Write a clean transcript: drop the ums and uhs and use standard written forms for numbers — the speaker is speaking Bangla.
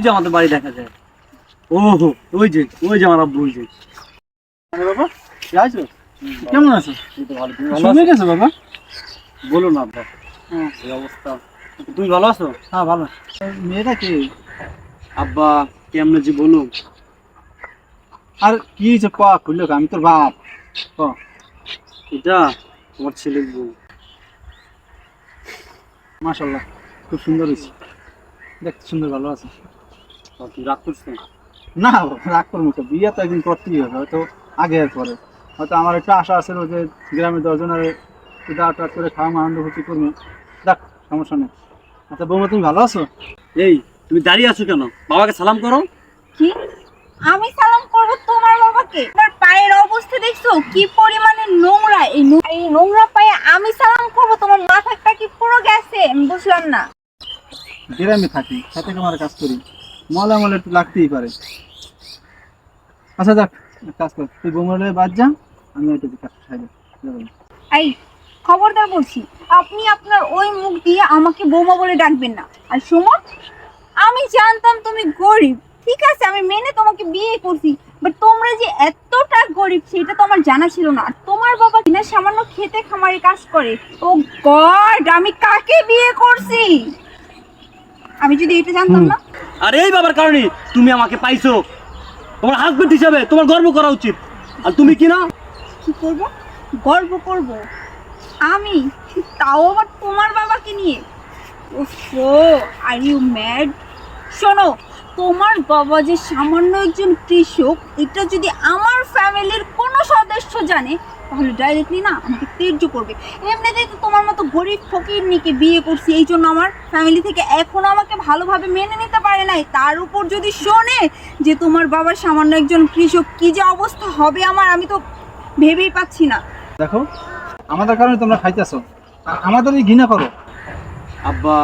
যে আমাদের বাড়ি দেখা যায়। ওহো, ওই যে আমার আব্বু, ওই যে। আরে বাবা, কি আছো? কেমন আছো? এই তো ভালো, তুমি ভালো শুনে আছো? গেছো বাবা? বলো না আব্বা, এই অবস্থা। তুমি ভালো আছো? হ্যাঁ ভালো। মেয়েটা কি? আব্বা কেমনে যে বলো। আর কি হয়েছে ক, খুললো আমি তোর বাপ। ক। এটা তোমার ছেলের বউ। মাশাআল্লাহ, খুব সুন্দর হয়েছে, দেখতে সুন্দর, ভালো আছে। তুই রাগ করছো? না রাগ করবো তো, বিয়ে তো একদিন করতেই হবে, হয়তো আগে আর পরে। হয়তো আমার একটু আশা আছে যে গ্রামে 10 জনের দাওয়াত টাওয়াত করে খাওয়া আনন্দ ফুর্তি করবো। দেখ, সমস্যা নেই। আচ্ছা বৌমা, তুমি ভালো আছো? এই তুমি দাঁড়িয়ে আছো কেন? বাবাকে সালাম করো। কি? আমি সালাম করব তোমার বাবাকে? তোমার পায়ের অবস্থা দেখছো কি পরিমাণে নোংরা? এই নোংরা পায়ে আমি সালাম করব? তোমার মাথাটা কি পুরো গেছে? আমি বুঝলাম না। গ্রামে থাকি, সাথে আমার কাজ করি, মলা মলা একটু লাগতেই পারে। আচ্ছা দেখ, এক কাজ কর, তুই বৌমার বাদ যা, আমি একটু কাজ খাইবে। এই খবরদার বলছি, আপনি আপনার ওই মুখ দিয়ে আমাকে বৌমা বলে ডাকবেন না। আর সুমন, আমি জানতাম তুমি গরিব, ঠিক আছে, আমি মেনে তোমাকে বিয়ে করছি, বাট তোমরা যে এতটা গরিব সেটা তো আমার জানা ছিল না। আর তোমার বাবা কিনা সামান্য খেতে খামারে কাজ করে। ও গড, আমি কাকে বিয়ে করছি? আমি যদি এটা জানতাম না। আর এই বাবার কারণে তুমি আমাকে পাইছো। তোমার হাজবেন্ড হিসাবে তোমার গর্ব করা উচিত। আর তুমি কি না? কি করব? গর্ব করব আমি? তাও আবার তোমার বাবাকে নিয়ে? ওফো, আর ইউ ম্যাড? শোনো, তোমার বাবা যে সামান্য একজন কৃষক, এটা যদি আমার ফ্যামিলির কোনো সদস্য জানে তাহলে ডাইরেক্টলি না আমাকে ত্যায্য করবে। এমনিতেই তো তোমার মতো গরিব ফকিরনিকে বিয়ে করছি, এই জন্য আমার ফ্যামিলি থেকে এখনো আমাকে ভালোভাবে মেনে নিতে পারে নাই। তার উপর যদি শোনে যে তোমার বাবা সামান্য একজন কৃষক, কি যে অবস্থা হবে আমার, আমি তো ভেবেই পাচ্ছি না। দেখো, আমাদের কারণে তোমরা খাইতেছো, আর আমাদেরই ঘৃণা করো। আব্বা